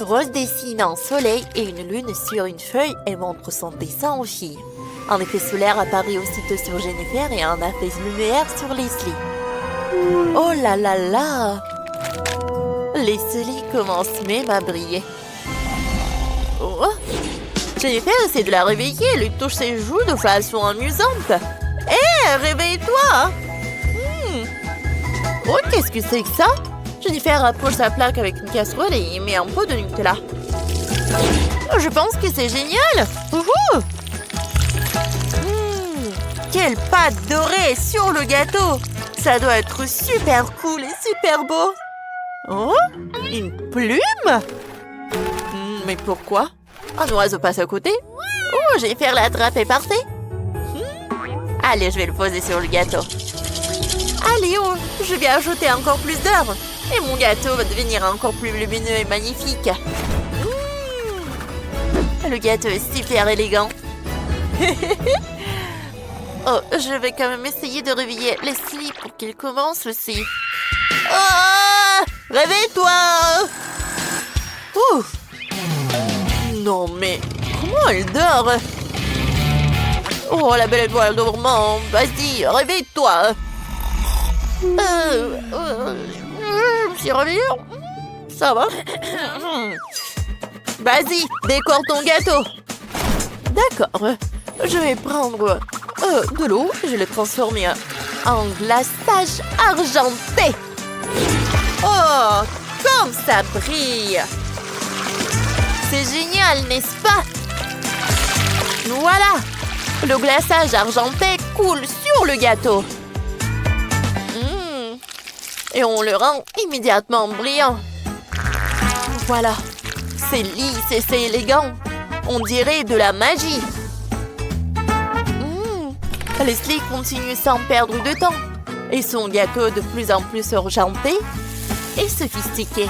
Rose dessine un soleil et une lune sur une feuille et montre son dessin aux filles. Un effet solaire apparaît aussitôt sur Jennifer et un effet lumière sur Leslie. Oh là là là! Leslie commence même à briller. Oh. Jennifer essaie de la réveiller et lui touche ses joues de façon amusante. Hé, réveille-toi! Oh, qu'est-ce que c'est que ça? Jennifer rapproche sa plaque avec une casserole et y met un pot de Nutella. Je pense que c'est génial! Wouhou! Quelle pâte dorée sur le gâteau! Ça doit être super cool et super beau! Oh, une plume? Mais pourquoi? Un oiseau passe à côté? Oh, Jennifer l'attrape et parfait! Allez, je vais le poser sur le gâteau. Allez, oh, je vais ajouter encore plus d'heures. Et mon gâteau va devenir encore plus lumineux et magnifique. Le gâteau est super élégant. Oh, je vais quand même essayer de réveiller Leslie pour qu'il commence aussi. Oh, réveille-toi! Ouf. Non, mais comment elle dort? Oh, la belle étoile dormante, vas-y, réveille-toi. Je me suis réveillée. Ça va? Vas-y, décore ton gâteau. D'accord, je vais prendre de l'eau et je vais le transformer en glaçage argenté. Oh, comme ça brille! C'est génial, n'est-ce pas? Voilà! Le glaçage argenté coule sur le gâteau. Et on le rend immédiatement brillant. Voilà. C'est lisse et c'est élégant. On dirait de la magie. Leslie continue sans perdre de temps. Et son gâteau de plus en plus argenté et sophistiqué.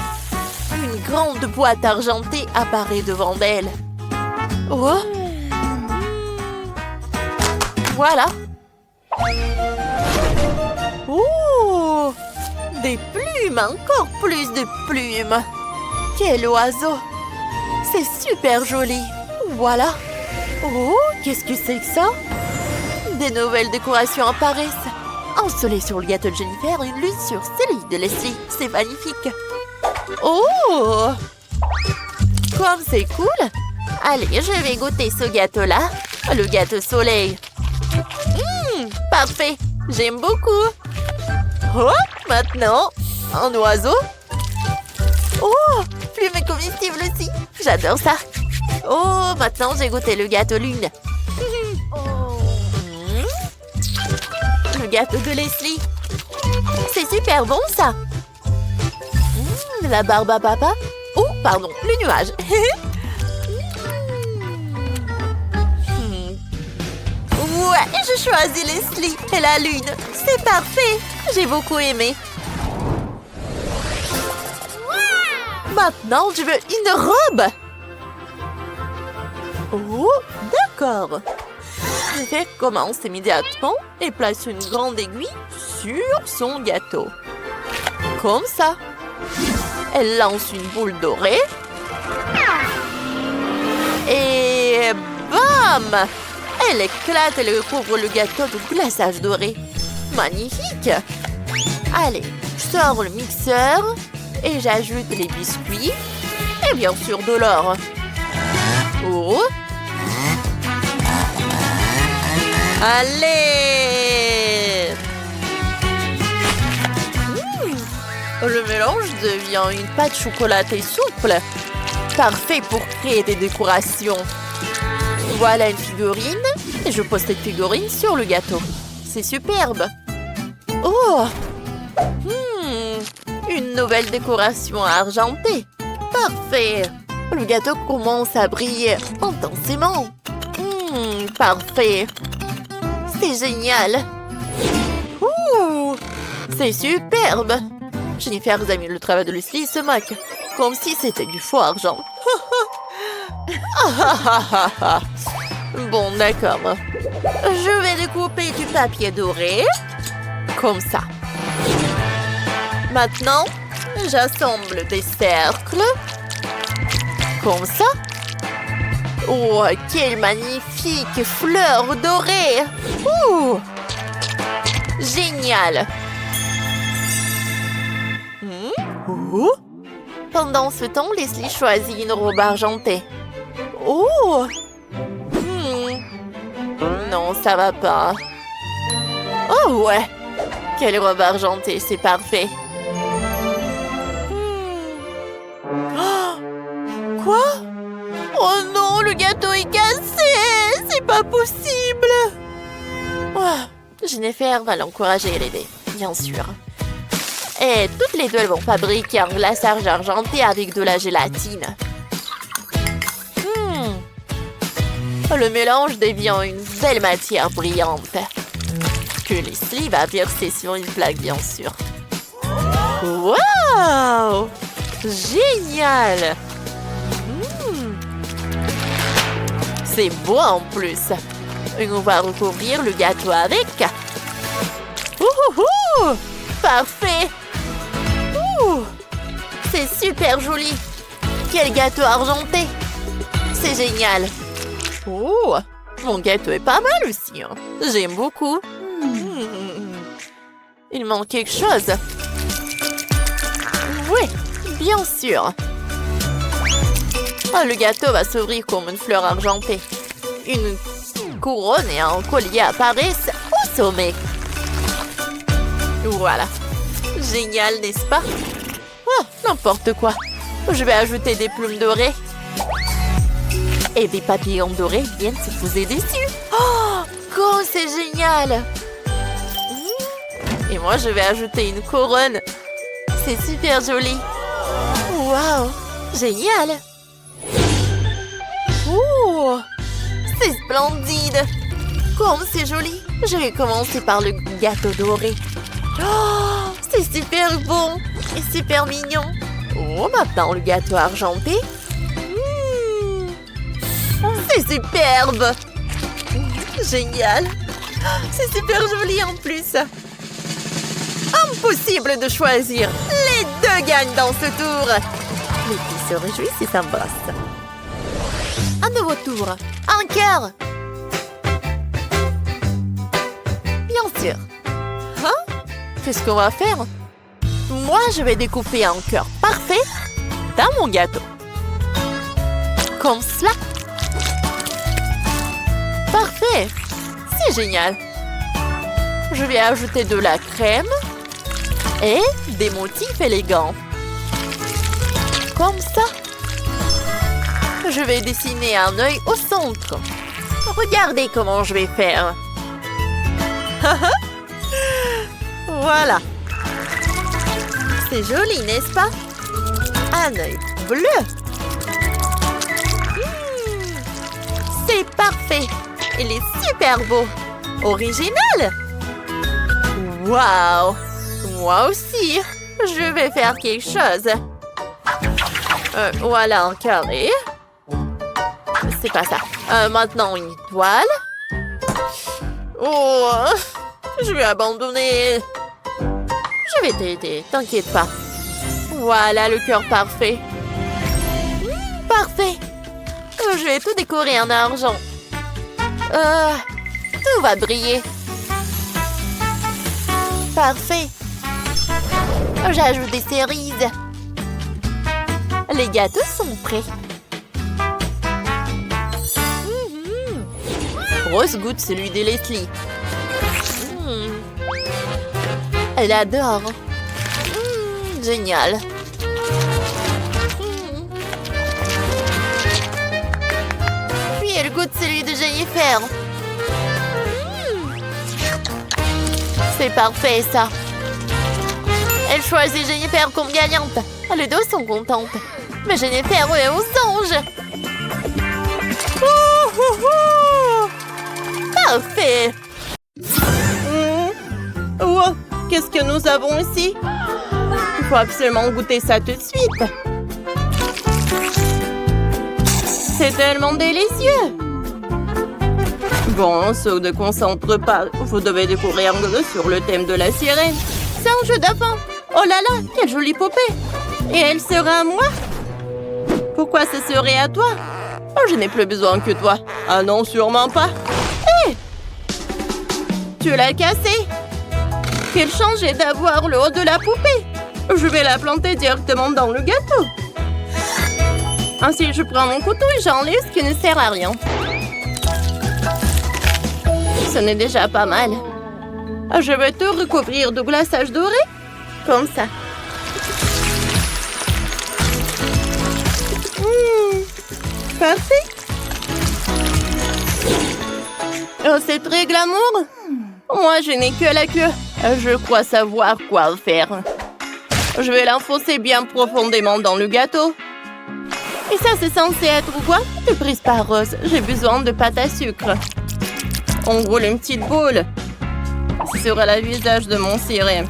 Une grande boîte argentée apparaît devant elle. Oh! Voilà. Oh! Des plumes, encore plus de plumes. Quel oiseau! C'est super joli. Voilà. Oh, qu'est-ce que c'est que ça? Des nouvelles décorations apparaissent. Un soleil sur le gâteau de Jennifer et une lune sur celui de Leslie. C'est magnifique. Oh! Comme c'est cool! Allez, je vais goûter ce gâteau-là. Le gâteau soleil. Parfait! J'aime beaucoup. Oh! Maintenant, un oiseau. Oh! Plume comestible aussi. J'adore ça. Oh! Maintenant, j'ai goûté le gâteau lune. Le gâteau de Leslie. C'est super bon, ça. La barbe à papa. Oh, pardon, le nuage. Ouais, je choisis Leslie et la lune. C'est parfait. J'ai beaucoup aimé. Maintenant, je veux une robe. Oh, d'accord. Jennifer commence immédiatement et place une grande aiguille sur son gâteau. Comme ça. Elle lance une boule dorée. Et bam! Elle éclate et recouvre le gâteau de glaçage doré. Magnifique! Allez, je sors le mixeur et j'ajoute les biscuits et bien sûr de l'or. Oh! Allez! Le mélange devient une pâte chocolatée souple. Parfait pour créer des décorations. Voilà une figurine. Et je pose cette figurine sur le gâteau. C'est superbe. Oh! Une nouvelle décoration argentée. Parfait. Le gâteau commence à briller intensément. Parfait. C'est génial. C'est superbe. Jennifer examine le travail de Leslie et se moque. Comme si c'était du faux argent. Bon, d'accord. Je vais découper du papier doré. Comme ça. Maintenant, j'assemble des cercles. Comme ça? Oh, quelle magnifique fleur dorée! Ouh! Génial! Oh. Pendant ce temps, Leslie choisit une robe argentée. Oh! Non, ça va pas. Oh ouais! Quelle robe argentée, c'est parfait. Oh! Quoi? Oh non, le gâteau est cassé! C'est pas possible! Oh, Jennifer va l'encourager et l'aider, bien sûr. Et toutes les deux, elles vont fabriquer un glaçage argenté avec de la gélatine. Le mélange devient une belle matière brillante que Leslie va verser sur une plaque, bien sûr. Wow! Génial! C'est beau en plus. Et on va recouvrir le gâteau avec. Parfait! C'est super joli! Quel gâteau argenté! C'est génial! Oh! Mon gâteau est pas mal aussi. Hein. J'aime beaucoup. Il manque quelque chose. Oui, bien sûr. Oh, le gâteau va s'ouvrir comme une fleur argentée. Une couronne et un collier apparaissent au sommet. Voilà. Génial, n'est-ce pas? Oh, n'importe quoi. Je vais ajouter des plumes dorées. Et des papillons dorés viennent se poser dessus. Oh, c'est génial! Et moi, je vais ajouter une couronne. C'est super joli. Waouh! Génial! Oh! C'est splendide! Comme c'est joli! Je vais commencer par le gâteau doré. Oh! C'est super bon! Et super mignon! Oh, maintenant le gâteau argenté. C'est superbe! Génial! C'est super joli en plus! Impossible de choisir! Les deux gagnent dans ce tour! Les filles se réjouissent et s'embrassent. Un nouveau tour! Un cœur! Bien sûr! Hein? Qu'est-ce qu'on va faire? Moi, je vais découper un cœur parfait dans mon gâteau. Comme cela. Parfait! C'est génial! Je vais ajouter de la crème et des motifs élégants. Comme ça. Je vais dessiner un œil au centre. Regardez comment je vais faire. Voilà. C'est joli, n'est-ce pas? Un œil bleu. C'est parfait. Il est super beau. Original. Waouh. Moi aussi. Je vais faire quelque chose. Voilà un carré. C'est pas ça. Maintenant une étoile. Oh. Je vais abandonner. Je vais t'aider. T'inquiète pas. Voilà le cœur parfait. Parfait. Je vais tout décorer en argent. Tout va briller. Parfait. J'ajoute des cerises. Les gâteaux sont prêts. Rose goûte celui de Leslie. Elle adore. Génial. Puis elle goûte celui de Jennifer. C'est parfait, ça. Elle choisit Jennifer comme gagnante. Les deux sont contentes. Mais Jennifer est aux anges. Parfait. Oh, qu'est-ce que nous avons ici? Il faut absolument goûter ça tout de suite. C'est tellement délicieux. Bon, se ne concentre pas. Vous devez découvrir sur le thème de la sirène. C'est un jeu d'enfant. Oh là là, quelle jolie poupée. Et elle sera à moi? Pourquoi ce serait à toi? Oh, je n'ai plus besoin que toi. Ah non, sûrement pas. Hé! Tu l'as cassé? Quelle chance j'ai d'avoir le haut de la poupée. Je vais la planter directement dans le gâteau. Ensuite, je prends mon couteau et j'enlève ce qui ne sert à rien. Ce n'est déjà pas mal. Je vais tout recouvrir de glaçage doré. Comme ça. Parfait. Oh, c'est très glamour. Moi, je n'ai que la queue. Je crois savoir quoi faire. Je vais l'enfoncer bien profondément dans le gâteau. Et ça, c'est censé être quoi? Ne brise pas, Rose. J'ai besoin de pâte à sucre. On roule une petite boule. Ce sera le visage de mon ciré.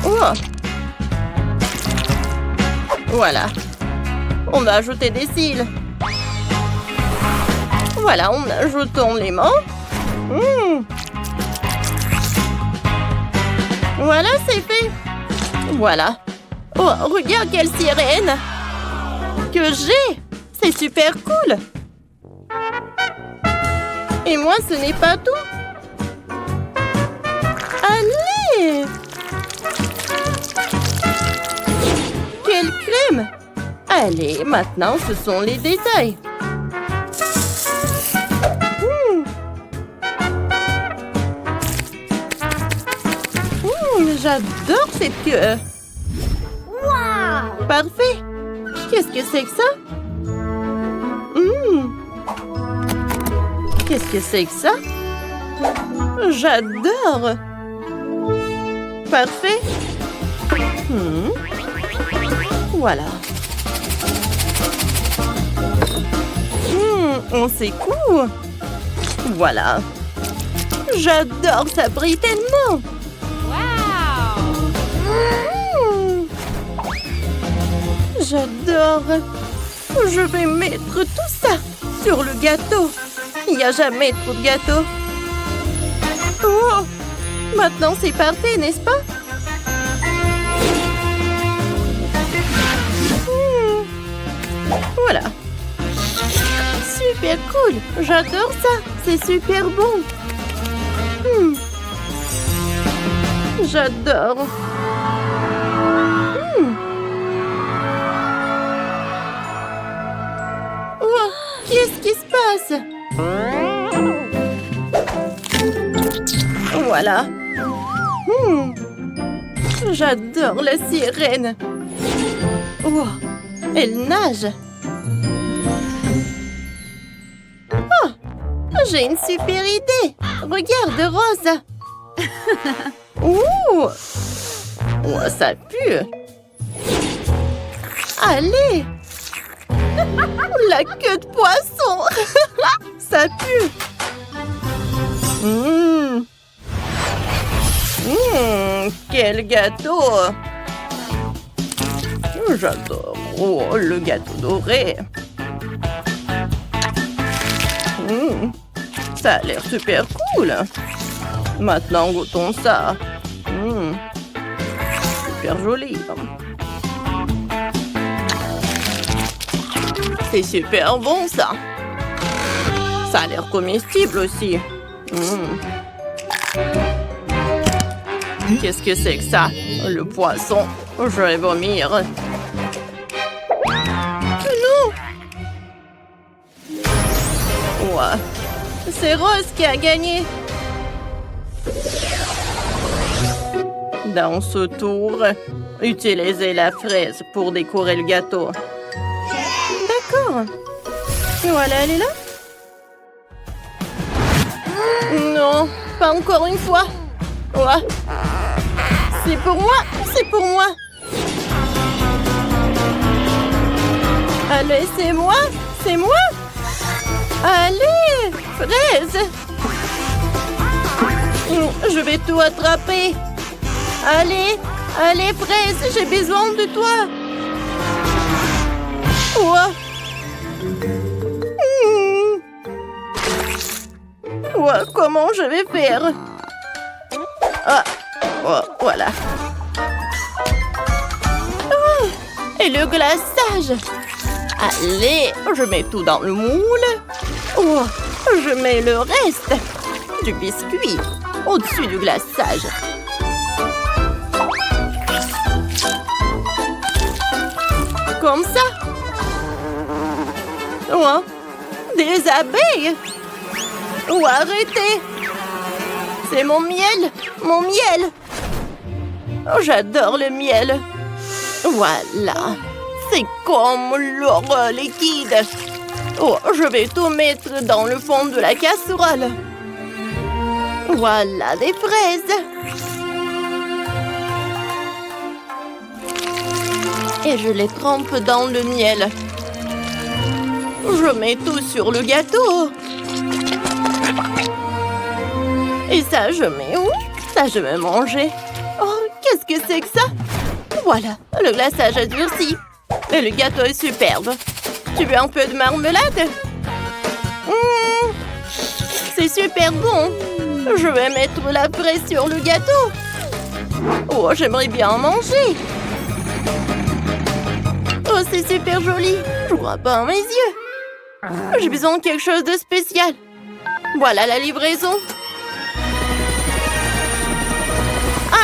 Oh. Voilà. On va ajouter des cils. Voilà, on ajoute les mains. Voilà, c'est fait. Voilà. Oh, regarde quelle sirène que j'ai. C'est super cool. Et moi, ce n'est pas tout. Allez! Quelle crème! Allez, maintenant, ce sont les détails. J'adore cette queue. Wow! Parfait. Qu'est-ce que c'est que ça? Qu'est-ce que c'est que ça? J'adore. Parfait. Voilà. On secoue. Voilà. J'adore, ça brille tellement. J'adore. Je vais mettre tout ça sur le gâteau. Il n'y a jamais trop de gâteau. Oh! Maintenant, c'est parfait, n'est-ce pas? Voilà. Super cool. J'adore ça. C'est super bon. J'adore. Oh, qu'est-ce qui se passe? Voilà. J'adore la sirène. Oh, elle nage. Oh, j'ai une super idée. Regarde, Rose. Oh, ça pue. Allez. La queue de poisson. Ça pue. Quel gâteau. J'adore. Oh, le gâteau doré. Ça a l'air super cool. Maintenant, goûtons ça. Super joli. C'est super bon, ça. Ça a l'air comestible aussi. Qu'est-ce que c'est que ça? Le poisson. Je vais vomir. Non! Ouais. C'est Rose qui a gagné. Dans ce tour, utilisez la fraise pour décorer le gâteau. D'accord. Et voilà, elle est là. Non, pas encore une fois. Ouais. C'est pour moi, c'est pour moi. Allez, c'est moi, c'est moi. Allez, fraise. Je vais tout attraper. Allez, allez, fraise, j'ai besoin de toi. Ouais. Ouais, comment je vais faire? Ah, oh, voilà. Oh, et le glaçage. Allez, je mets tout dans le moule. Oh, je mets le reste du biscuit au-dessus du glaçage. Comme ça. Oh, des abeilles. Oh, arrêtez. C'est mon miel. Mon miel. Oh, j'adore le miel. Voilà. C'est comme l'or liquide. Oh, je vais tout mettre dans le fond de la casserole. Voilà des fraises. Et je les trempe dans le miel. Je mets tout sur le gâteau. Et ça, je mets où? Ça, je vais manger. Oh, qu'est-ce que c'est que ça? Voilà, le glaçage a durci. Et le gâteau est superbe. Tu veux un peu de marmelade? C'est super bon. Je vais mettre la fraise sur le gâteau. Oh, j'aimerais bien en manger. Oh, c'est super joli. Je crois pas à mes yeux. J'ai besoin de quelque chose de spécial. Voilà la livraison.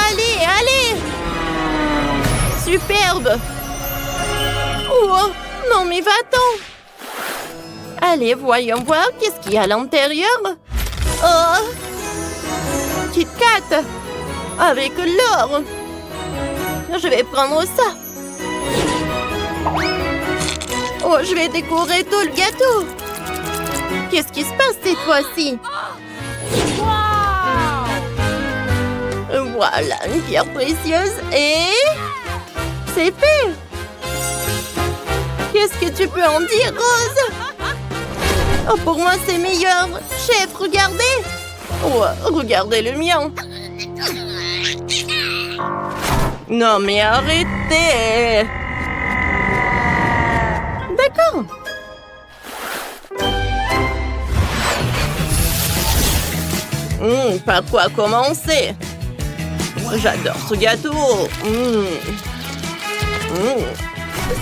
Allez, allez! Superbe! Oh, non mais va-t'en! Allez, voyons voir qu'est-ce qu'il y a à l'intérieur. Oh! Kit Kat! Avec l'or! Je vais prendre ça. Oh, je vais décorer tout le gâteau. Qu'est-ce qui se passe cette fois-ci? Voilà, une pierre précieuse et... c'est fait! Qu'est-ce que tu peux en dire, Rose? Oh, pour moi, c'est meilleur. Chef, regardez! Oh, regardez le mien. Non, mais arrêtez! D'accord. Par quoi commencer? J'adore ce gâteau.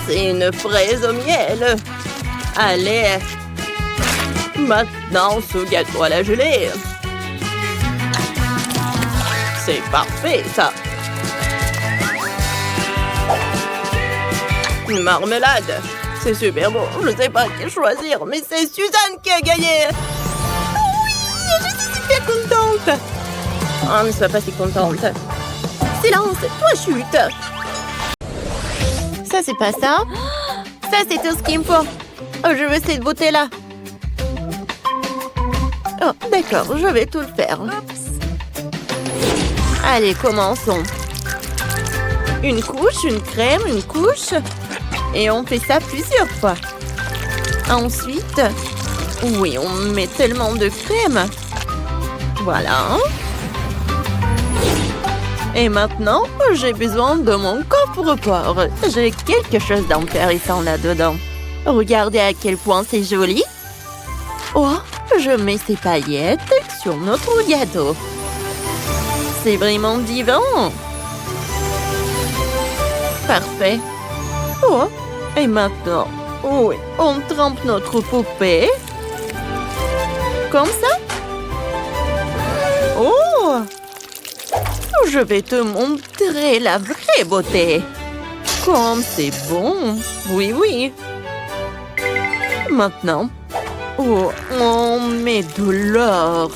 C'est une fraise au miel. Allez. Maintenant, ce gâteau à la gelée. C'est parfait, ça. Une marmelade. C'est super bon. Je ne sais pas qui choisir, mais c'est Suzanne qui a gagné. Oui, je suis super contente. Oh, ne sois pas si contente. Silence, toi chute. Ça, c'est pas ça. Ça, c'est tout ce qu'il me faut. Oh, je veux cette beauté-là. Oh, d'accord, je vais tout le faire. Allez, commençons. Une couche, une crème, une couche. Et on fait ça plusieurs fois. Ensuite, oui, on met tellement de crème. Voilà. Et maintenant, j'ai besoin de mon coffre-fort. J'ai quelque chose d'intéressant là-dedans. Regardez à quel point c'est joli. Oh, je mets ces paillettes sur notre gâteau. C'est vraiment divin. Parfait. Oh, et maintenant, oui, on trempe notre poupée. Comme ça. Oh! Je vais te montrer la vraie beauté. Comme c'est bon. Oui, oui. Maintenant, oh, on met de l'or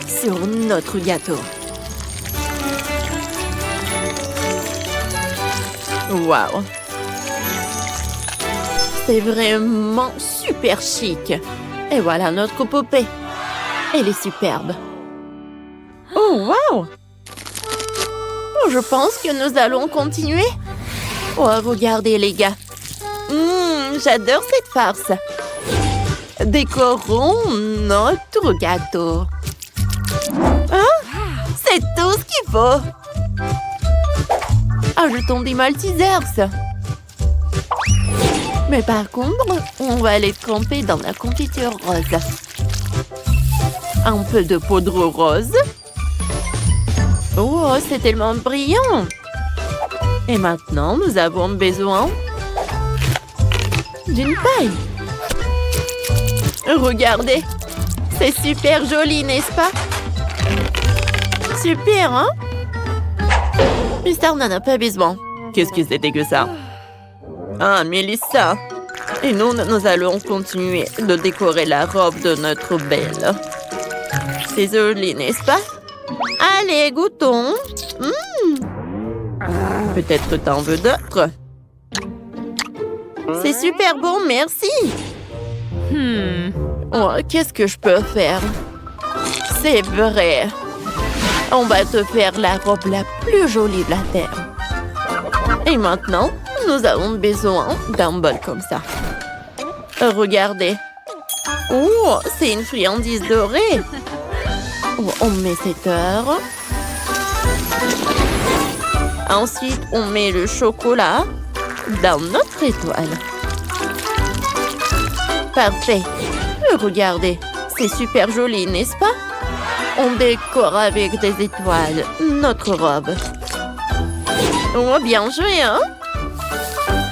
sur notre gâteau. Waouh! C'est vraiment super chic. Et voilà notre poupée. Elle est superbe. Oh, wow! Je pense que nous allons continuer. Oh, regardez les gars. J'adore cette farce. Décorons notre gâteau. Hein? C'est tout ce qu'il faut. Ajoutons des Maltesers. Mais par contre, on va les tremper dans la confiture rose. Un peu de poudre rose. Oh, c'est tellement brillant! Et maintenant, nous avons besoin d'une paille. Regardez. C'est super joli, n'est-ce pas? Super, hein? Mister n'en a pas besoin. Qu'est-ce que c'était que ça? Ah, Mélissa. Et nous allons continuer de décorer la robe de notre belle. C'est joli, n'est-ce pas? Allez, goûtons. Peut-être t'en veux d'autres. C'est super bon, merci. Oh, qu'est-ce que je peux faire? C'est vrai. On va te faire la robe la plus jolie de la Terre. Et maintenant, nous avons besoin d'un bol comme ça. Regardez. Oh, c'est une friandise dorée. Oh, on met cette heure. Ensuite, on met le chocolat dans notre étoile. Parfait. Regardez, c'est super joli, n'est-ce pas? On décore avec des étoiles notre robe. Oh, bien joué, hein?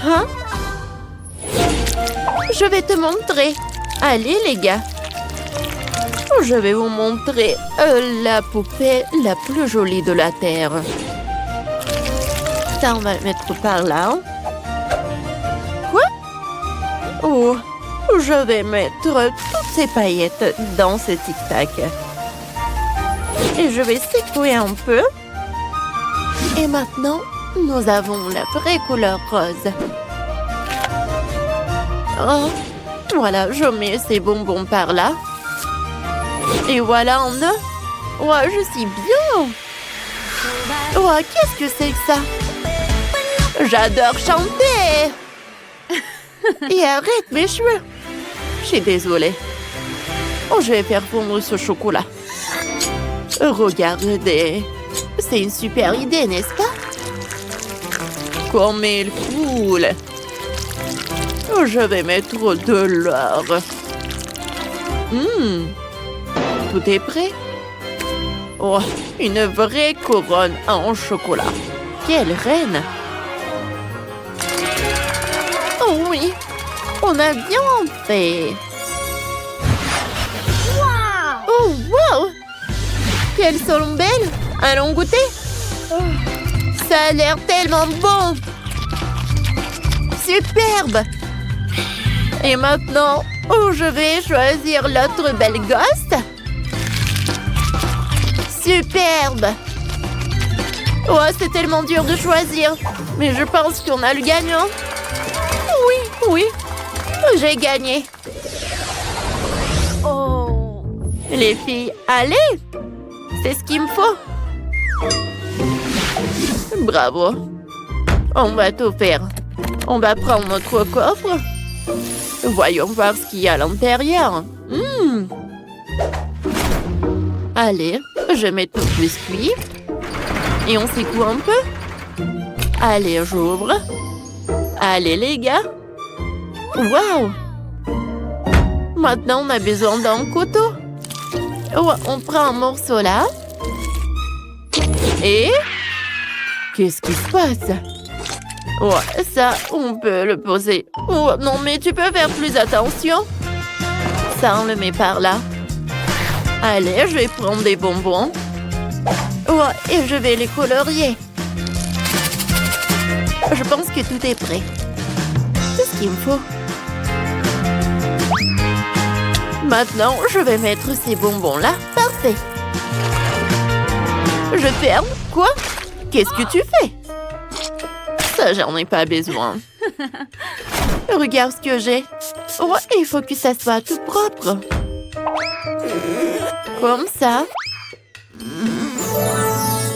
Hein? Je vais te montrer. Allez, les gars. Je vais vous montrer la poupée la plus jolie de la Terre. Ça, on va le mettre par là. Quoi? Oh, je vais mettre toutes ces paillettes dans ce tic-tac. Et je vais secouer un peu. Et maintenant, nous avons la vraie couleur rose. Oh, voilà, je mets ces bonbons par là. Et voilà, on a... Oh, je suis bien. Oh, qu'est-ce que c'est que ça? J'adore chanter. Et arrête mes cheveux. Je suis désolée. Oh, je vais faire fondre ce chocolat. Regardez. C'est une super idée, n'est-ce pas? Comme il coule. Oh, je vais mettre de l'or. Tout est prêt? Oh, une vraie couronne en chocolat. Quelle reine! Oh oui, on a bien fait. Oh, wow! Qu'elles sont belles! Allons goûter? Ça a l'air tellement bon! Superbe! Et maintenant, je vais choisir l'autre belle gosse. Superbe! Oh, c'est tellement dur de choisir. Mais je pense qu'on a le gagnant. Oui, j'ai gagné. Oh. Les filles, allez! C'est ce qu'il me faut. Bravo. On va tout faire. On va prendre notre coffre. Voyons voir ce qu'il y a à l'intérieur. Allez, je mets tout le biscuit. Et on secoue un peu. Allez, j'ouvre. Allez, les gars. Waouh! Maintenant, on a besoin d'un couteau. Oh, on prend un morceau là. Et... qu'est-ce qui se passe? Oh, ça, on peut le poser. Oh, non, mais tu peux faire plus attention. Ça, on le met par là. Allez, je vais prendre des bonbons. Oh, et je vais les colorier. Je pense que tout est prêt. C'est ce qu'il me faut. Maintenant, je vais mettre ces bonbons-là. Parfait. Je ferme. Quoi? Qu'est-ce que tu fais? Ça, j'en ai pas besoin. Regarde ce que j'ai. Oh, il faut que ça soit tout propre. Comme ça.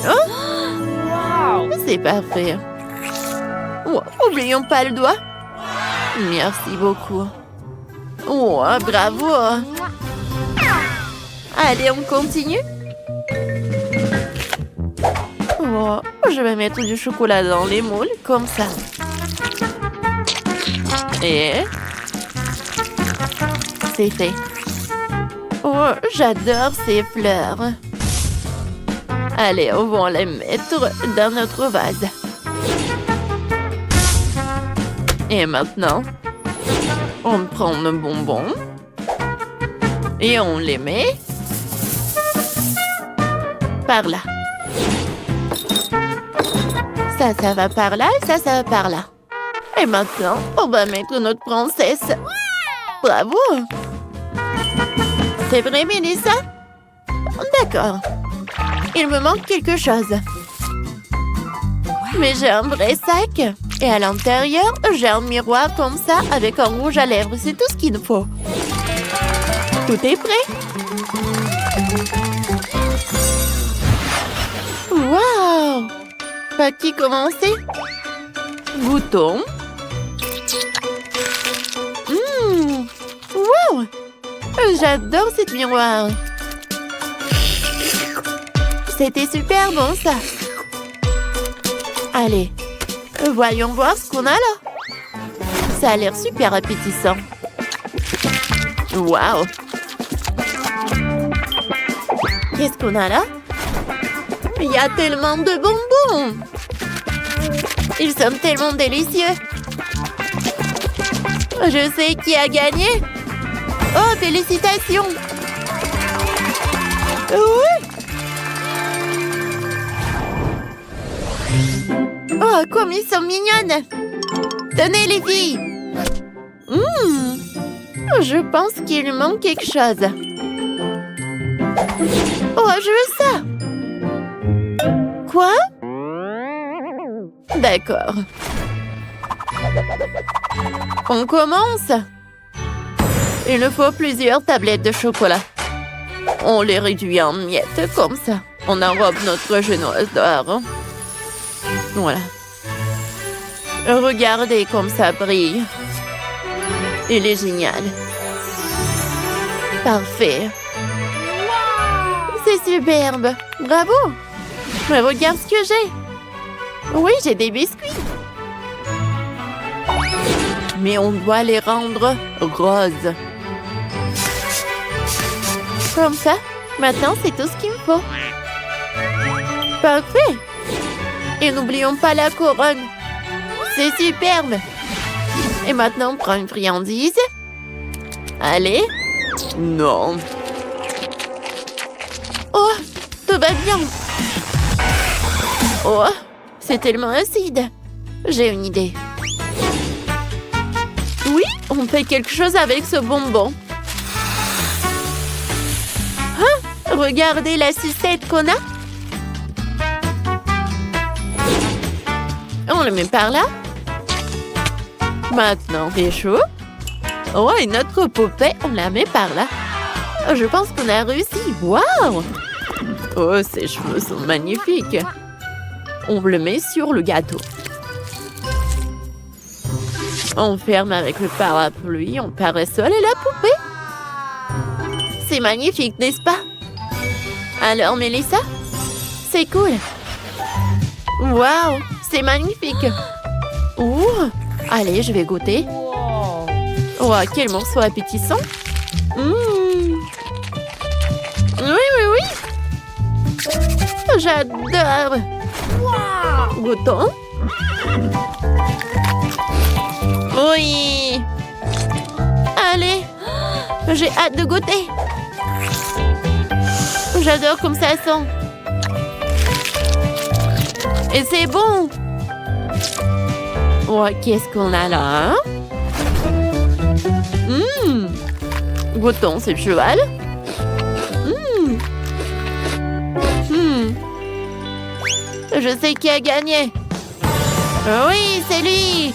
Oh! Wow. C'est parfait. Oh, oublions pas le doigt. Merci beaucoup. Oh, bravo. Allez, on continue. Oh, je vais mettre du chocolat dans les moules, comme ça. Et... c'est fait. Oh, j'adore ces fleurs. Allez, on va les mettre dans notre vase. Et maintenant, On prend nos bonbons et on les met par là. Ça va par là et ça va par là. Et maintenant, on va mettre notre princesse. Bravo! C'est vrai, Mélissa? D'accord. Il me manque quelque chose. Mais j'ai un vrai sac. Et à l'intérieur, j'ai un miroir comme ça avec un rouge à lèvres. C'est tout ce qu'il nous faut. Tout est prêt? Waouh! Par qui commencer? Goûtons. Wow! J'adore cette miroir. C'était super bon, ça. Allez, voyons voir ce qu'on a là. Ça a l'air super appétissant. Waouh! Qu'est-ce qu'on a là? Il y a tellement de bonbons! Ils sont tellement délicieux! Je sais qui a gagné! Oh, félicitations! Oui! Oh, comme ils sont mignonnes! Tenez, les filles! Je pense qu'il manque quelque chose. Oh, je veux ça! Quoi? D'accord. On commence. Il nous faut plusieurs tablettes de chocolat. On les réduit en miettes comme ça. On enrobe notre genoise d'or. Voilà. Regardez comme ça brille. Il est génial. Parfait. C'est superbe. Bravo. Mais regarde ce que j'ai. Oui, j'ai des biscuits. Mais on doit les rendre roses. Comme ça. Maintenant, c'est tout ce qu'il me faut. Parfait. Et n'oublions pas la couronne. C'est superbe. Et maintenant, on prend une friandise. Allez. Non. Oh, tout va bien. Oh, c'est tellement acide. J'ai une idée. Oui, on fait quelque chose avec ce bonbon. Hein? Regardez la sucette qu'on a. On le met par là. Maintenant, c'est chaud. Oh, et notre poupée, on la met par là. Je pense qu'on a réussi. Waouh! Oh, ses cheveux sont magnifiques. On le met sur le gâteau. On ferme avec le parapluie, on parasol et la poupée. C'est magnifique, n'est-ce pas? Alors, Mélissa? C'est cool. Waouh, c'est magnifique. Ouh, allez, je vais goûter. Oh, quel morceau appétissant. Oui. J'adore. Goûtons. Oui. Allez, j'ai hâte de goûter. J'adore comme ça sent. Et c'est bon. Oh, qu'est-ce qu'on a là, hein? Goûtons ce cheval. Je sais qui a gagné. Oui, c'est lui.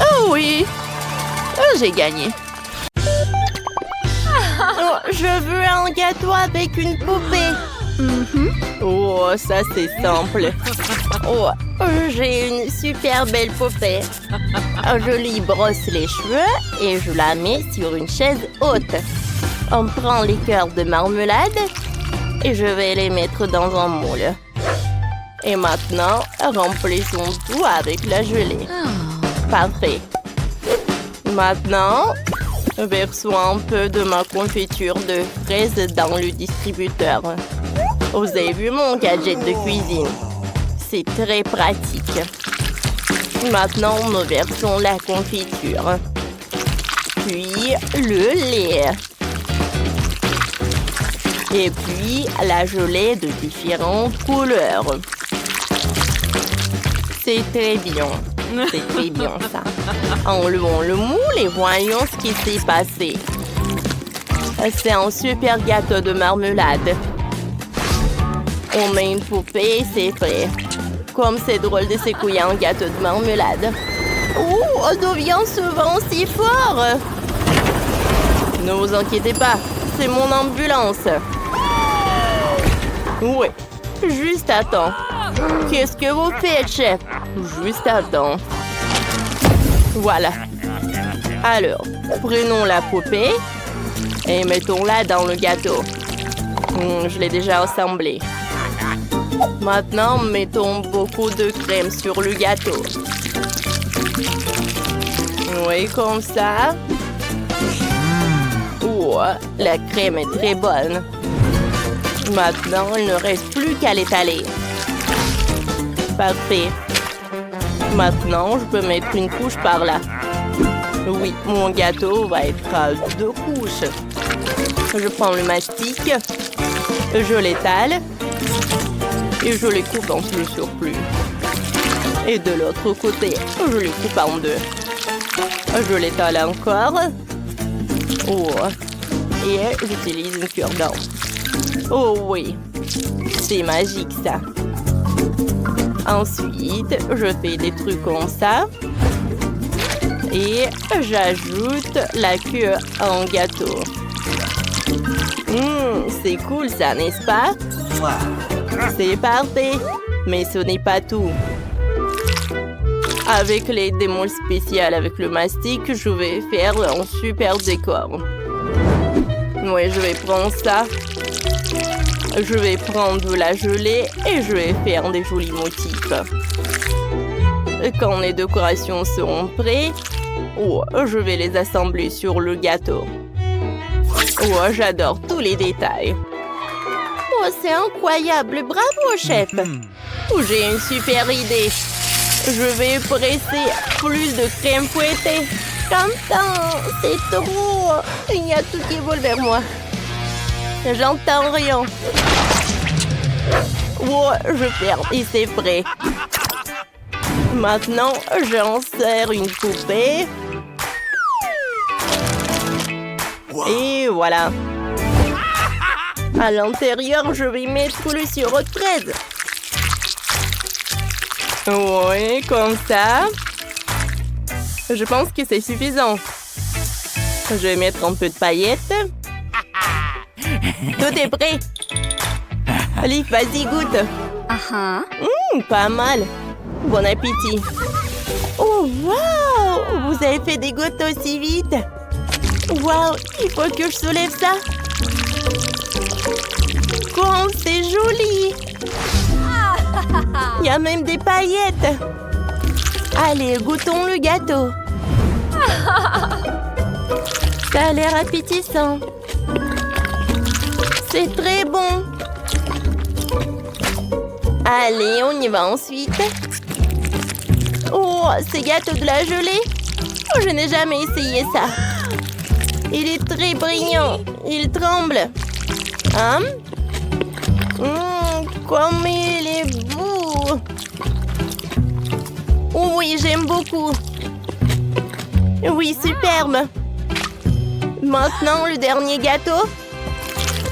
Oh oui. Oh, j'ai gagné. Oh, je veux un gâteau avec une poupée. Oh, ça c'est simple. Oh, j'ai une super belle poupée. Je lui brosse les cheveux et je la mets sur une chaise haute. On prend les cœurs de marmelade et je vais les mettre dans un moule. Et maintenant, remplissons tout avec la gelée. Parfait. Maintenant, versons un peu de ma confiture de fraises dans le distributeur. Vous avez vu mon gadget de cuisine? C'est très pratique. Maintenant, nous versons la confiture. Puis, le lait. Et puis, la gelée de différentes couleurs. C'est très bien. C'est très bien, ça. Enlevons le moule et voyons ce qui s'est passé. C'est un super gâteau de marmelade. On met une poupée et c'est prêt. Comme c'est drôle de secouer un gâteau de marmelade. Oh, d'où vient ce vent si fort? Ne vous inquiétez pas, c'est mon ambulance. Oui, juste à temps. Qu'est-ce que vous faites, chef? Juste à temps. Voilà. Alors, prenons la poupée et mettons-la dans le gâteau. Je l'ai déjà assemblé. Maintenant, mettons beaucoup de crème sur le gâteau. Oui, comme ça. Oh, la crème est très bonne. Maintenant, il ne reste plus qu'à l'étaler. Parfait. Maintenant, je peux mettre une couche par là. Oui, mon gâteau va être à 2 couches. Je prends le mastic, je l'étale et je les coupe en plus sur plus. Et de l'autre côté, je les coupe en 2. Je l'étale encore. Oh. Et j'utilise une cure-dent. Oh oui, c'est magique ça. Ensuite, je fais des trucs comme ça. Et j'ajoute la queue en gâteau. C'est cool ça, n'est-ce pas? C'est parfait. Mais ce n'est pas tout. Avec les démos spéciales avec le mastic, je vais faire un super décor. Oui, je vais prendre ça. Je vais prendre de la gelée et je vais faire des jolis motifs. Quand les décorations seront prêtes, je vais les assembler sur le gâteau. Oh, j'adore tous les détails. Oh, c'est incroyable. Bravo, chef. J'ai une super idée. Je vais presser plus de crème fouettée. J'entends, c'est trop. Il y a tout qui vole vers moi. J'entends rien. Oh, je ferme et c'est prêt. Maintenant, j'insère une poupée. Et voilà. À l'intérieur, je vais mettre le sirop de fraise. Oui, comme ça. Je pense que c'est suffisant. Je vais mettre un peu de paillettes. Tout est prêt. Allez, vas-y, goûte. Pas mal. Bon appétit. Oh, wow! Vous avez fait des gouttes aussi vite. Wow, il faut que je soulève ça. Comme c'est joli. Il y a même des paillettes. Allez, goûtons le gâteau. Ça a l'air appétissant. C'est très bon. Allez, on y va ensuite. Oh, c'est gâteau de la gelée. Oh, je n'ai jamais essayé ça. Il est très brillant. Il tremble. Comme il est beau. Oh oui, j'aime beaucoup. Oui, superbe. Maintenant, le dernier gâteau.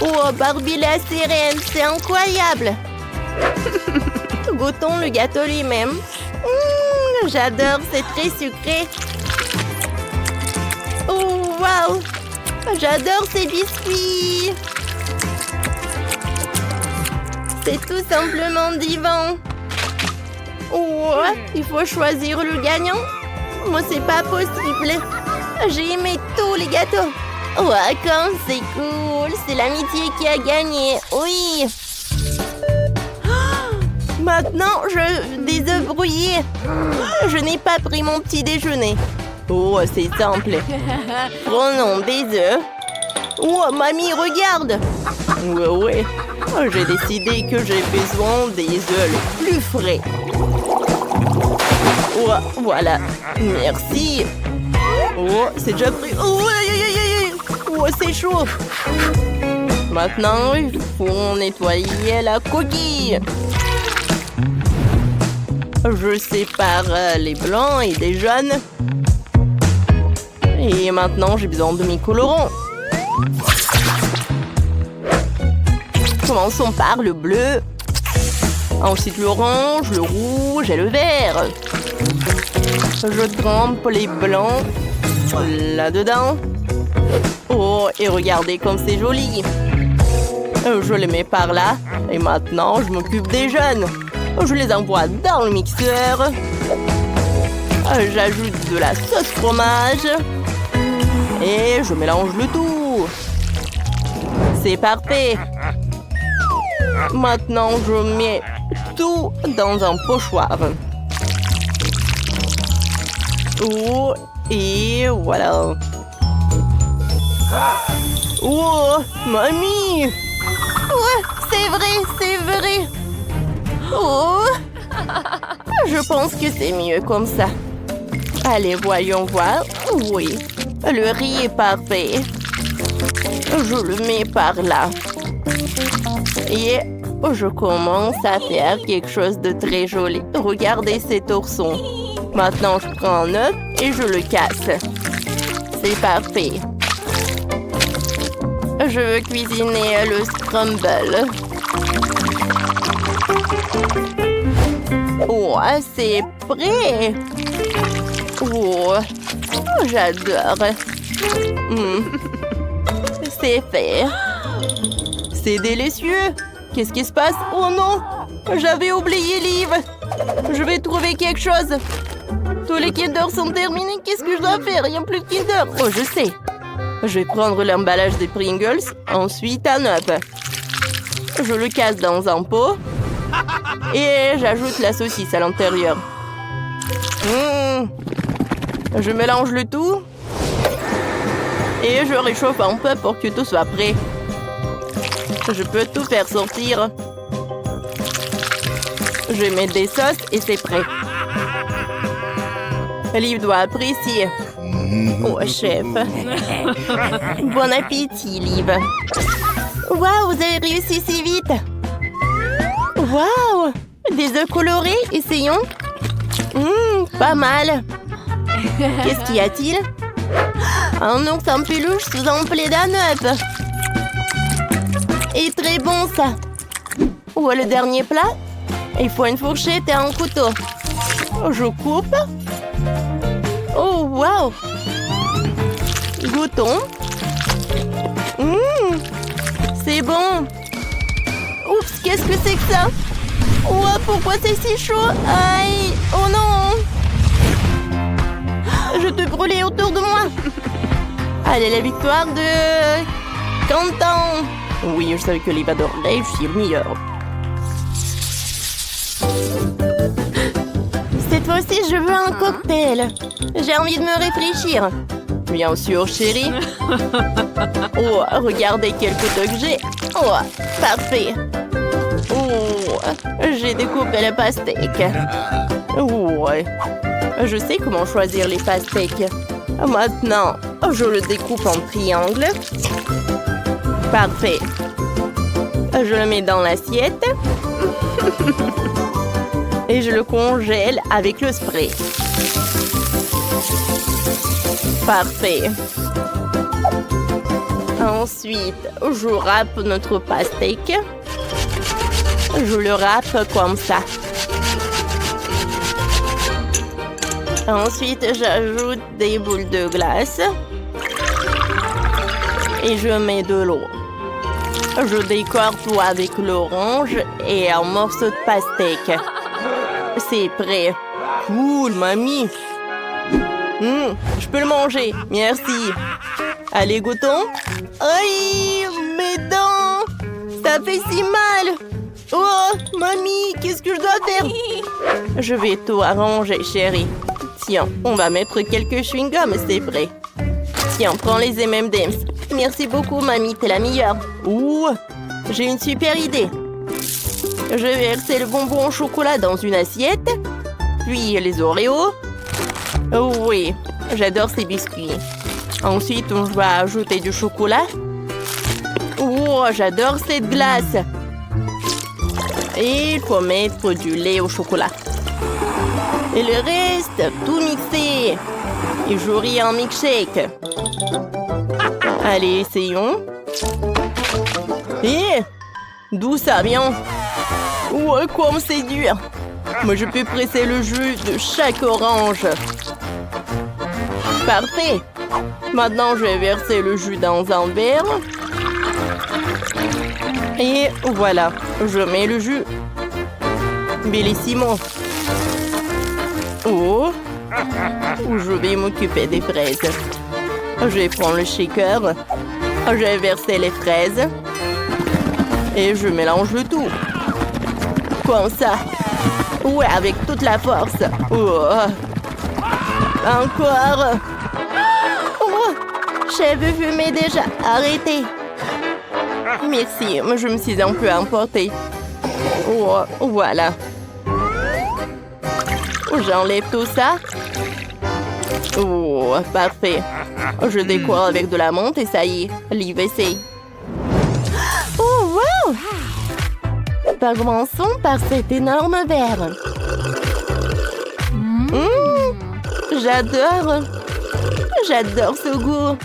Oh, Barbie la sirène, c'est incroyable. Goûtons le gâteau lui-même. J'adore, c'est très sucré. Oh, wow. J'adore ces biscuits. C'est tout simplement divin. Oh, il faut choisir le gagnant. Moi, c'est pas possible. J'ai aimé tous les gâteaux. Oh, comme c'est cool. C'est l'amitié qui a gagné. Oui. Maintenant, des œufs brouillés. Je n'ai pas pris mon petit déjeuner. Oh, c'est simple. Prenons des œufs. Oh, mamie, regarde. Ouais. Oh, j'ai décidé que j'ai besoin des œufs les plus frais. Oh, voilà. Merci. Oh, c'est déjà pris. Oh, aïe, aïe, aïe, aïe. Oh, c'est chaud. Maintenant, il faut nettoyer la coquille. Je sépare les blancs et les jaunes. Et maintenant, j'ai besoin de mes colorants. Commençons par le bleu. Ensuite l'orange, le rouge et le vert. Je trempe les blancs là-dedans. Oh, et regardez comme c'est joli. Je les mets par là. Et maintenant, je m'occupe des jaunes. Je les envoie dans le mixeur. J'ajoute de la sauce fromage. Et je mélange le tout. C'est parfait. Maintenant, je mets tout dans un pochoir. Oh, et voilà. Oh, mamie! Ouais, c'est vrai. Oh, je pense que c'est mieux comme ça. Allez, voyons voir. Oui, le riz est parfait. Je le mets par là. Et je commence à faire quelque chose de très joli. Regardez cet ourson. Maintenant, je prends un œuf et je le casse. C'est parfait. Je veux cuisiner le scramble. Oh, c'est prêt. Oh, j'adore. C'est fait. C'est délicieux. Qu'est-ce qui se passe? Oh non, j'avais oublié Liv. Je vais trouver quelque chose. Tous les Kinder sont terminés. Qu'est-ce que je dois faire? Il n'y a plus de Kinder. Oh, je sais. Je vais prendre l'emballage des Pringles. Ensuite, un œuf. Je le casse dans un pot. Et j'ajoute la saucisse à l'intérieur. Je mélange le tout. Et je réchauffe un peu pour que tout soit prêt. Je peux tout faire sortir. Je mets des sauces et c'est prêt. Liv doit apprécier. Oh, chef. Bon appétit, Liv. Waouh, vous avez réussi si vite. Waouh, des œufs colorés, essayons. Pas mal. Qu'est-ce qu'y a-t-il? Un ours en peluche sous un plaid d'un œuf. Et très bon, ça. Où est le dernier plat? Il faut une fourchette et un couteau. Je coupe. Oh, wow. Goûtons. C'est bon. Oups, qu'est-ce que c'est que ça? Oh, pourquoi c'est si chaud? Aïe. Oh non. Je te brûlais autour de moi. Allez, la victoire de Quentin. Oui, je savais que Liv adorerait, je suis le meilleur. Cette fois-ci, je veux un cocktail. J'ai envie de me réfléchir. Bien sûr, chérie. Oh, regardez quel couteau que j'ai. Oh, parfait. Oh, j'ai découpé le pastèque. Oh, je sais comment choisir les pastèques. Maintenant, je le découpe en triangle. Parfait. Je le mets dans l'assiette. Et je le congèle avec le spray. Parfait. Ensuite, je râpe notre pastèque. Je le râpe comme ça. Ensuite, j'ajoute des boules de glace. Et je mets de l'eau. Je décore tout avec l'orange et un morceau de pastèque. C'est prêt. Cool, mamie. Je peux le manger. Merci. Allez, goûtons. Aïe, mes dents. Ça fait si mal. Oh, mamie, qu'est-ce que je dois faire? Je vais tout arranger, chérie. Tiens, on va mettre quelques chewing-gums, c'est prêt. Tiens, prends les M&M's. Merci beaucoup, mamie, t'es la meilleure. Ouh, j'ai une super idée. Je vais verser le bonbon au chocolat dans une assiette. Puis les Oreos. Oh oui, j'adore ces biscuits. Ensuite, on va ajouter du chocolat. Oh, j'adore cette glace. Et il faut mettre du lait au chocolat. Et le reste, tout mixé. Et j'aurai un milkshake. Allez, essayons. Et d'où ça vient? Ouais, comme c'est dur. Mais je peux presser le jus de chaque orange. Parfait. Maintenant, je vais verser le jus dans un verre. Et voilà, je mets le jus. Bellissimo. Oh, je vais m'occuper des fraises. Je vais prendre le shaker. Je vais verser les fraises. Et je mélange le tout. Comme ça. Ouais, avec toute la force. Oh. Encore. Oh, cheveux fumés déjà. Arrêtez. Merci, je me suis un peu emportée. Oh, voilà. J'enlève tout ça. Oh, parfait. Je décore avec de la menthe et ça y est, l'IVC. Oh, wow! Commençons par cet énorme verre. J'adore. J'adore ce goût.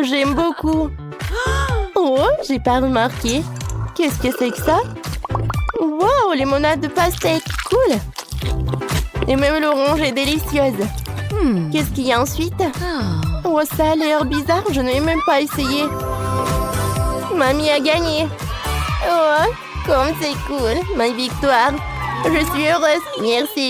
J'aime beaucoup. Oh, j'ai pas remarqué. Qu'est-ce que c'est que ça? Wow, limonade de pastèque. Cool. Et même l'orange est délicieuse. Qu'est-ce qu'il y a ensuite? Oh, ça a l'air bizarre. Je n'ai même pas essayé. Mamie a gagné. Oh, comme c'est cool. Ma victoire. Je suis heureuse. Merci.